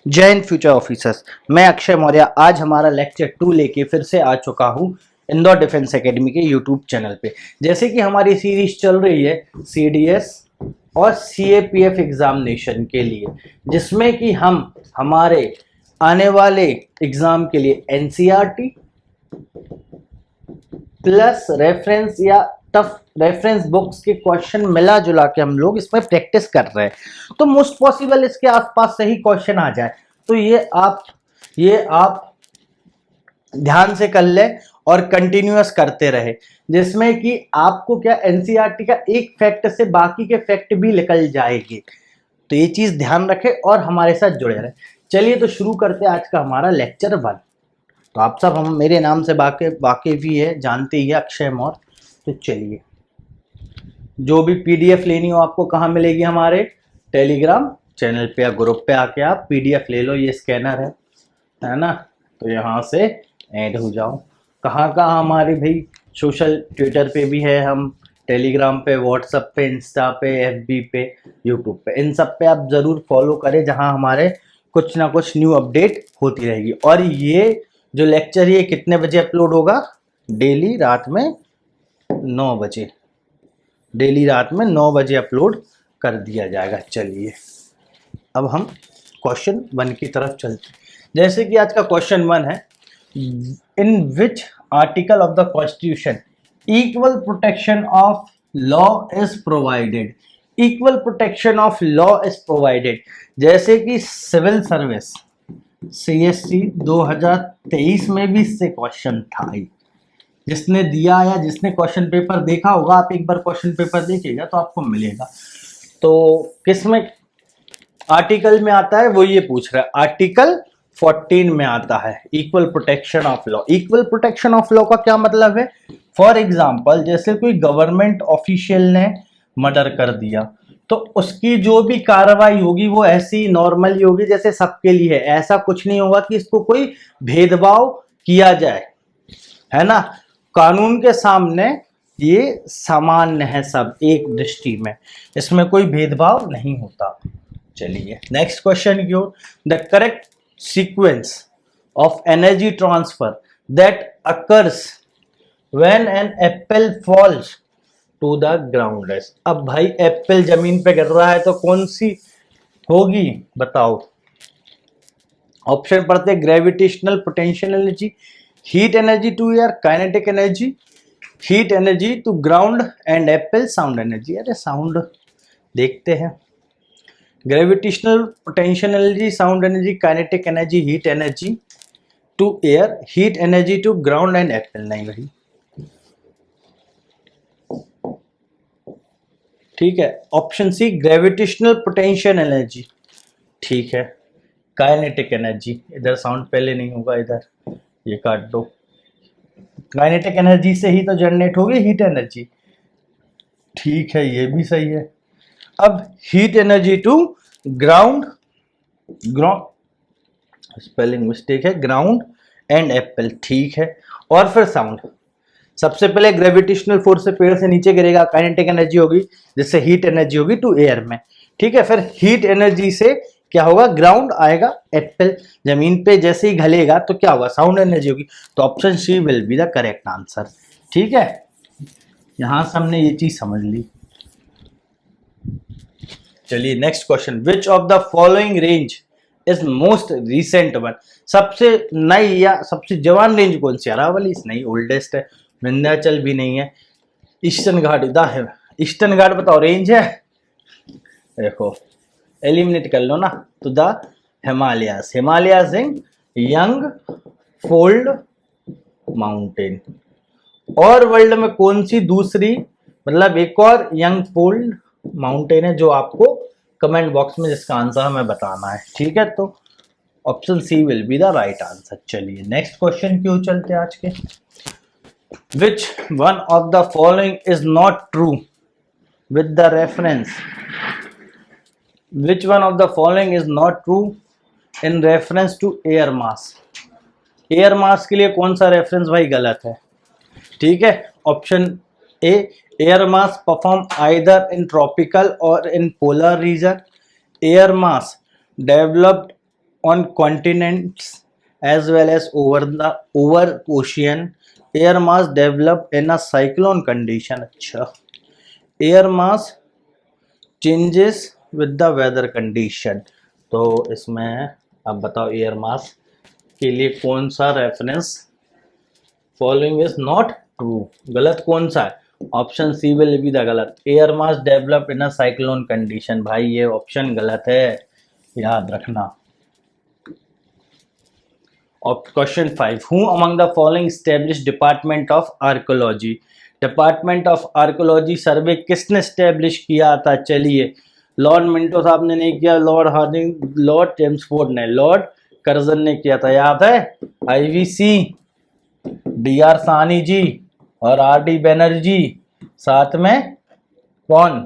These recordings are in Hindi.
जय हिंद फ्यूचर ऑफिसर्स। मैं अक्षय मौर्य आज हमारा लेक्चर 2 लेके फिर से आ चुका हूँ इंदौर डिफेंस एकेडमी के यूट्यूब चैनल पे। जैसे कि हमारी सीरीज चल रही है सीडीएस और सीएपीएफ एग्जामिनेशन के लिए, जिसमें कि हम हमारे आने वाले एग्जाम के लिए एनसीईआरटी प्लस रेफरेंस या टफ रेफरेंस बुक्स के क्वेश्चन मिला जुला के हम लोग इसमें प्रैक्टिस कर रहे हैं। तो मोस्ट पॉसिबल इसके आसपास से ही क्वेश्चन आ जाए, तो ये आप ध्यान से कर ले और कंटिन्यूअस करते रहे, जिसमें कि आपको क्या एनसीईआरटी का एक फैक्ट से बाकी के फैक्ट भी निकल जाएंगे। तो ये चीज ध्यान रखें और हमारे साथ जुड़े रहे। चलिए तो शुरू करते हैं आज का हमारा लेक्चर 1। तो आप सब हम मेरे नाम से वाकिफ ही है, जानते ही है, अक्षय मौर्य। तो चलिए, जो भी पीडीएफ लेनी हो आपको कहाँ मिलेगी? हमारे टेलीग्राम चैनल पे या ग्रुप पे आके आप पीडीएफ ले लो। ये स्कैनर है ना, तो यहाँ से ऐड हो जाओ। कहाँ कहाँ हमारे भाई सोशल, ट्विटर पे भी है हम, टेलीग्राम पे, व्हाट्सएप पे, इंस्टा पे, एफबी पे, यूट्यूब पे, इन सब पे आप ज़रूर फॉलो करें, जहाँ हमारे कुछ ना कुछ न्यू अपडेट होती रहेगी। और ये जो लेक्चर ये कितने बजे अपलोड होगा? डेली रात में 9 बजे, डेली रात में 9 बजे अपलोड कर दिया जाएगा। चलिए अब हम क्वेश्चन 1 की तरफ चलते हैं। जैसे कि आज का क्वेश्चन 1 है, in which article of the constitution equal protection of law is provided? Equal protection of law is provided, जैसे कि सिविल सर्विस सीएससी 2023 में भी इससे क्वेश्चन था ही। जिसने दिया या जिसने क्वेश्चन पेपर देखा होगा, आप एक बार क्वेश्चन पेपर देखिएगा तो आपको मिलेगा। तो किसमें आर्टिकल में आता है वो ये पूछ रहा है। आर्टिकल 14 में आता है equal protection of law. Equal protection of law का क्या मतलब है? फॉर एग्जाम्पल, जैसे कोई गवर्नमेंट ऑफिशियल ने मर्डर कर दिया, तो उसकी जो भी कार्रवाई होगी वो ऐसी नॉर्मल ही होगी जैसे सबके लिए है। ऐसा कुछ नहीं होगा कि इसको कोई भेदभाव किया जाए, है ना। कानून के सामने ये सामान्य है, सब एक दृष्टि में, इसमें कोई भेदभाव नहीं होता। चलिए नेक्स्ट क्वेश्चन की ओर। The correct sequence of energy transfer that occurs when an apple falls to the ground. अब भाई एप्पल जमीन पे गिर रहा है तो कौन सी होगी बताओ? ऑप्शन पढ़ते, gravitational potential energy, heat energy to air, kinetic energy, heat energy to ground and apple sound energy. अरे साउंड देखते हैं। Gravitational potential energy, sound energy, kinetic energy, heat energy to air, heat energy to ground and apple. नहीं भाई, ठीक है, option C gravitational potential energy, ठीक है। काइनेटिक एनर्जी, इधर साउंड पहले नहीं होगा, इधर ये काट दो। काइनेटिक एनर्जी से ही तो जनरेट होगी हीट एनर्जी, ठीक है, ये भी सही है। अब heat energy to ground spelling mistake है, ग्राउंड एंड एप्पल, ठीक है। और फिर साउंड, सबसे पहले ग्रेविटेशनल फोर्स से पेड़ से नीचे गिरेगा, काइनेटिक एनर्जी होगी, जिससे हीट एनर्जी होगी टू एयर में, ठीक है। फिर हीट एनर्जी से क्या होगा? ग्राउंड आएगा, एप्पल जमीन पे जैसे ही घलेगा तो क्या होगा? साउंड एनर्जी होगी। तो option C will be the correct answer, ठीक है। यहां से हमने ये चीज समझ ली। चलिए next question, which of the following range is most recent one? सबसे नई या सबसे जवान रेंज कौन सी? अरावली नहीं, ओल्डेस्ट है। विंध्याचल भी नहीं है। ईस्टर्न घाट है, ईस्टर्न घाट बताओ रेंज है? देखो एलिमिनेट कर लो ना, तो the Himalayas, Himalayas young fold mountain. और वर्ल्ड में कौन सी दूसरी, मतलब एक और यंग फोल्ड माउंटेन है जो आपको कमेंट बॉक्स में जिसका आंसर हमें बताना है, ठीक है। तो option C will be the right answer. चलिए नेक्स्ट क्वेश्चन क्यों चलते हैं आज के। Which one of the following is not true with the reference? Which one of the following is not true in reference to air mass? Air mass के लिए कौन सा रेफरेंस भाई गलत है? ठीक है, option A, air mass perform either in tropical और in polar region, air mass developed on continents as well as over ocean, air mass develop in a cyclone condition. अच्छा, air mass changes with the weather condition. तो इसमें अब बताओ एयर मास के लिए कौन सा reference following is not true, गलत कौन सा है? Option C will be the गलत। Air mass develop in a cyclone condition, भाई ये ऑप्शन गलत है, याद रखना। Question 5, who among the following establish department of archaeology? Department of archaeology survey किसने स्टैब्लिश किया था? चलिए, लॉर्ड मिंटो साहब ने नहीं किया, लॉर्ड हार्डिंग, लॉर्ड चेम्सफोर्ड ने, लॉर्ड कर्जन ने किया था, याद है? आईवीसी, डीआर सानी जी और आर.डी. बनर्जी, साथ में कौन?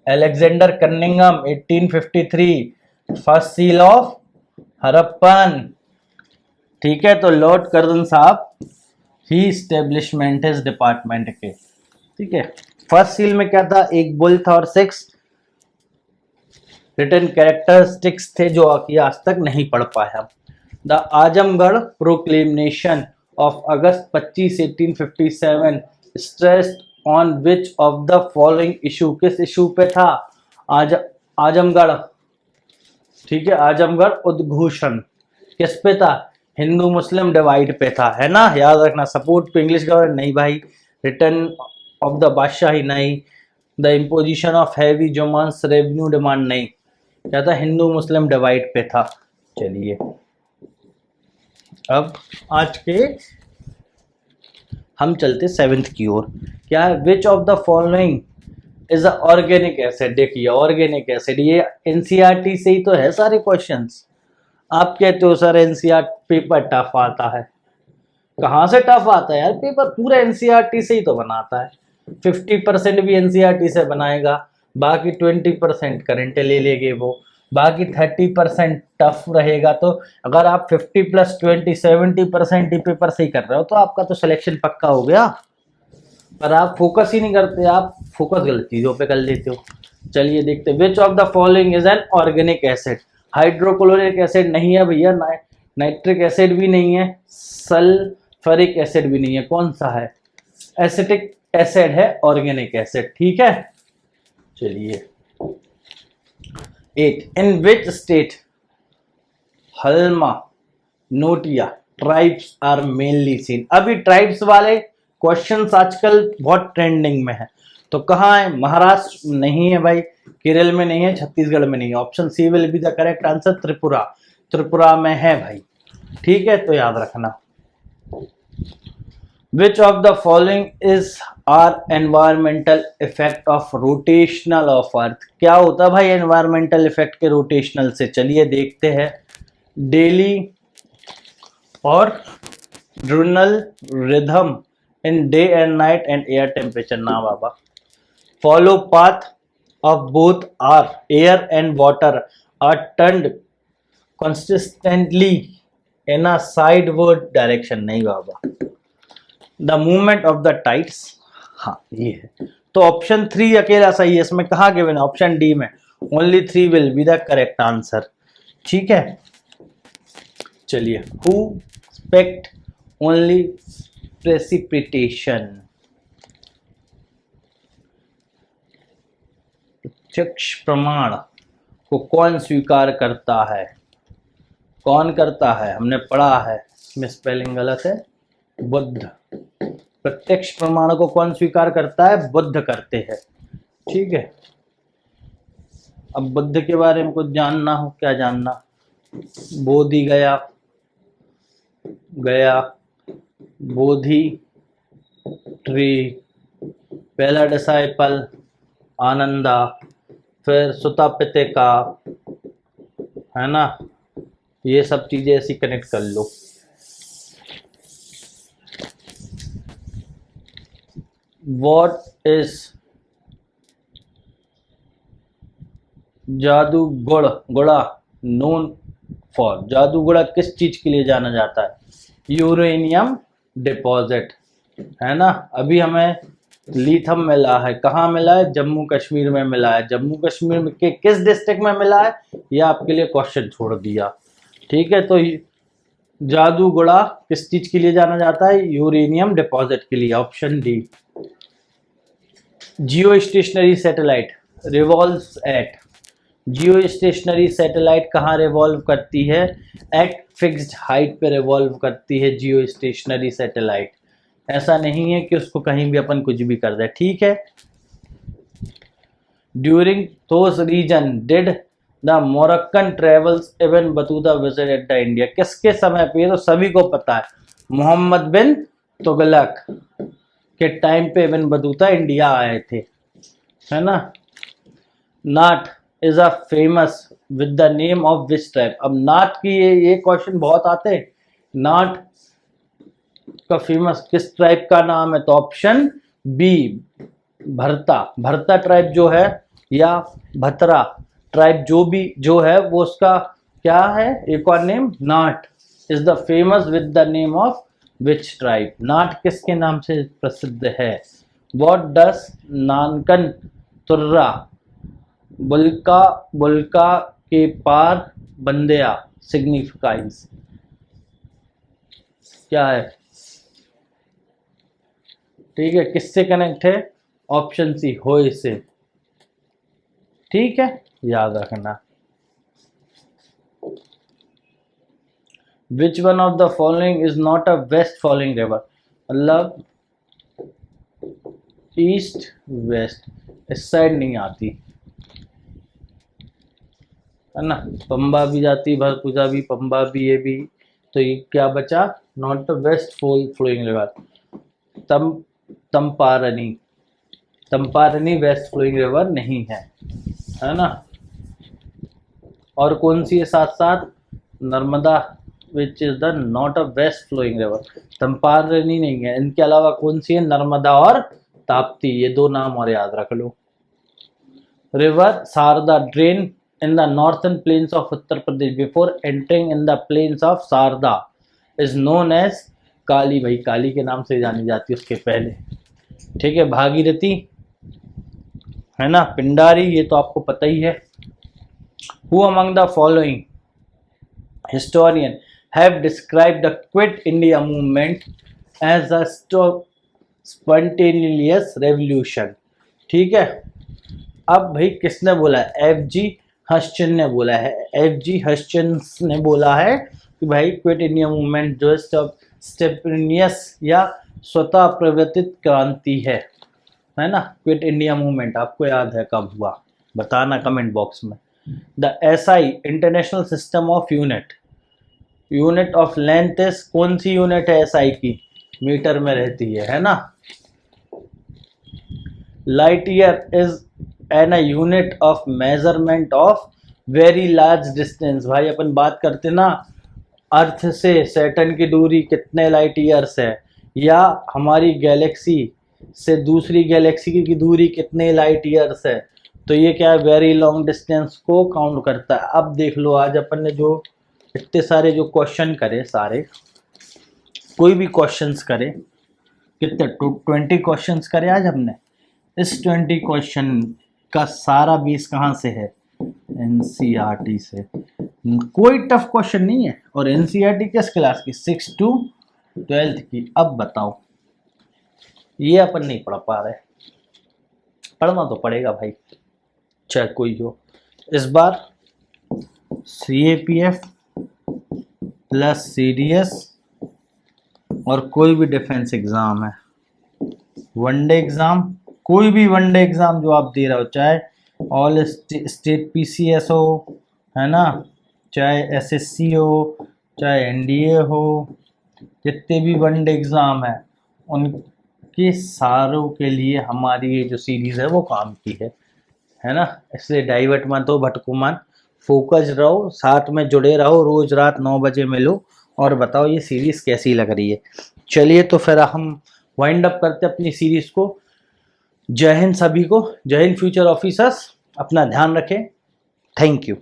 Alexander Cunningham, 1853, first seal of Harappan. ठीक है, तो लॉर्ड कर्जन साहब ही स्टेब्लिशमेंट इस डिपार्टमेंट के। ठीक है, फर्स्ट सील में क्या था? एक बुल था और 6 रिटन कैरेक्टरिस्टिक्स थे जो आज तक नहीं पढ़ पाए हम। The Azamgarh proclamation of August 25, 1857 stressed on which of the following issue? किस इशू पे था? आजमगढ़, ठीक है, आजमगढ़ उद्घोषण किस पे था? हिंदू मुस्लिम डिवाइड पे था, है ना, याद रखना। सपोर्ट टू इंग्लिश गवर्नमेंट नहीं भाई, रिटर्न ऑफ द बादशाही नहीं, द इम्पोजिशन ऑफ हैवी जुर्म्स रेवेन्यू डिमांड नहीं, क्या था? हिंदू मुस्लिम डिवाइड पे था। चलिए, अब आज के हम चलते 7th की ओर। क्या है? Which of the following is a organic acid? देखिए, ऑर्गेनिक एसिड ये एनसीईआरटी से ही तो है सारे क्वेश्चंस। आप कहते हो सर एनसीईआरटी पेपर टफ आता है, कहाँ से टफ आता है यार? पेपर पूरा एनसीईआरटी से ही तो बनाता है। 50% भी एनसीईआरटी से बनाएगा, बाकी 20% करंट ले लेंगे वो, बाकी 30% टफ रहेगा। तो अगर आप 50 + 20 70% ही पेपर से ही कर रहे हो तो आपका तो सिलेक्शन पक्का हो गया। पर आप फोकस ही नहीं करते, आप फोकस गलत चीजों पे कर लेते हो। चलिए देखते, which of the following is an organic acid? Hydrochloric acid नहीं है भैया, नाइट्रिक एसिड भी नहीं है, सल्फ्यूरिक एसिड भी नहीं है, कौन सा है? एसिटिक एसिड है ऑर्गेनिक एसिड। ठीक है, चलिए 8, in which state Halam Noatia tribes are mainly seen? अभी ट्राइब्स वाले क्वेश्चंस आजकल बहुत ट्रेंडिंग में है, तो कहाँ है? महाराष्ट्र नहीं है भाई, केरल में नहीं है, छत्तीसगढ़ में नहीं है। Option C will be the correct answer, Tripura, Tripura में है भाई। ठीक है, तो याद रखना। Which of the following is our environmental effect of rotational of earth? क्या होता है भाई environmental effect के rotational से? चलिए देखते हैं। डेली और diurnal rhythm in day and night and air temperature, ना बाबा। Follow path of both are air and water are turned consistently in a sideward direction, नहीं बाबा। The movement of the tides, हाँ ये है। तो ऑप्शन 3 अकेला सही है, इसमें कहाँ गिवन है? ऑप्शन डी में। Only 3 will be the correct answer. ठीक है, चलिए, हु एक्सपेक्ट ओनली प्रेसिपिटेशन? प्रत्यक्ष प्रमाण को कौन स्वीकार करता है? कौन करता है? हमने पढ़ा है, इसमें स्पेलिंग गलत है, बुद्ध। प्रत्यक्ष प्रमाण को कौन स्वीकार करता है? बुद्ध करते हैं। ठीक है, अब बुद्ध के बारे में कुछ जानना हो, क्या जानना? बोधि गया, बोधि ट्री, पहला डिसाइपल आनंदा, फिर सुता पितिका, है ना, ये सब चीजें ऐसी कनेक्ट कर लो। What is Jaduguda known for? Jaduguda किस चीज के लिए जाना जाता है? यूरेनियम डिपॉजिट, है ना। अभी हमें लिथम मिला है, कहाँ मिला है? जम्मू कश्मीर में मिला है। जम्मू कश्मीर में के किस डिस्ट्रिक्ट में मिला है, ये आपके लिए क्वेश्चन छोड़ दिया। ठीक है, तो जादूगोड़ा किस चीज के लिए जाना जाता है? यूरेनियम डिपॉजिट के लिए, option D. Geostationary satellite revolves at, geostationary satellite कहाँ रिवॉल्व करती है? एट फिक्स्ड हाइट पे रिवॉल्व करती है जियो स्टेशनरी सैटेलाइट। ऐसा नहीं है कि उसको कहीं भी अपन कुछ भी कर दे, ठीक है। During those region did the Moroccan travels Ibn Battuta visit at the India, किसके समय पे? तो सभी को पता है, मोहम्मद बिन तुगलक के टाइम पे इब्न बतूता इंडिया आए थे, है ना। नाट is a famous with the name of which tribe, अब नाट की ये क्वेश्चन बहुत आते हैं। नाट का फेमस किस ट्राइब का नाम है? तो ऑप्शन बी, भरता। भरता ट्राइब जो है, या भतरा ट्राइब जो है वो उसका क्या है? एक और नेम, नाट is the famous with the name of which tribe, नाट किसके नाम से प्रसिद्ध है? व्हाट डस नानकन तुर्रा बुल्का बुल्का के पार बंदिया सिग्निफाइज, क्या है? ठीक है, किससे कनेक्ट है? ऑप्शन सी, होए से। ठीक है, याद रखना। Which one of the following is not a west following river, मतलब ईस्ट वेस्ट इस साइड नहीं आती, है ना। पंबा भी जाती, भरपूजा भी, पंबा भी, ये भी, तो ये क्या बचा? Not a west flowing river. Tamraparni, Tamraparni west flowing river नहीं है ना। और कौन सी है साथ साथ? Narmada which is the not a west flowing river, Tamraparni नहीं है। इनके अलावा कौन सी है? नर्मदा और ताप्ती, ये दो नाम और याद रख लो। River Sharda drain in the northern plains of Uttar Pradesh before entering in the plains of Sarda is known as काली, भाई काली के नाम से जानी जाती है उसके पहले, ठीक है। भागीरथी, है ना। पिंडारी, ये तो आपको पता ही है। Who among the following historian have described the Quit India movement as a spontaneous revolution, ठीक है। अब भाई किसने बोला है? एफ जी हस्चन ने बोला है। एफ जी हस्चन ने बोला है कि भाई क्विट इंडिया मूवमेंट जो है स्टेपनियस या स्वतः प्रवर्तित क्रांति है ना। क्विट इंडिया मूवमेंट आपको याद है कब हुआ? बताना कमेंट बॉक्स में। The SI international system of unit of length is, कौन सी यूनिट है एसआई की? मीटर में रहती है ना। Light year is an a unit of measurement of very large distance, भाई अपन बात करते ना अर्थ से सैटर्न की दूरी कितने लाइट ईयर्स है, या हमारी गैलेक्सी से दूसरी गैलेक्सी की दूरी कितने लाइट ईयर्स है, तो ये क्या है? वेरी लॉन्ग डिस्टेंस को काउंट करता है। अब देख लो, आज अपन ने जो इतने सारे जो क्वेश्चन करे, सारे कोई भी क्वेश्चंस करे, कितने 20 क्वेश्चंस करे आज हमने। इस 20 क्वेश्चन का सारा बेस कहाँ से है? एनसीईआरटी से। कोई टफ क्वेश्चन नहीं है। और एनसीईआरटी किस क्लास की? 6 to 12 की। अब बताओ, ये अपन नहीं पढ़ पा रहे, पढ़ना तो पड़ेगा भाई, चाहे कोई हो। इस बार CAPF प्लस CDS और कोई भी डिफेंस एग्जाम है, वनडे एग्जाम, कोई भी वनडे एग्जाम जो आप दे रहे हो, चाहे ऑल स्टेट PCS हो, है ना, चाहे SSC हो, चाहे NDA हो, जितने भी वनडे एग्जाम है उनके सारों के लिए हमारी ये जो सीरीज है वो काम की है ना। इसलिए डाइवर्ट मत हो, भटको मत, फोकस रहो, साथ में जुड़े रहो, रोज रात 9 बजे मिलो और बताओ ये सीरीज कैसी लग रही है। चलिए तो फिर हम वाइंड अप करते अपनी सीरीज को। जय हिंद सभी को, जय हिंद फ्यूचर ऑफिसर्स, अपना ध्यान रखें, थैंक यू।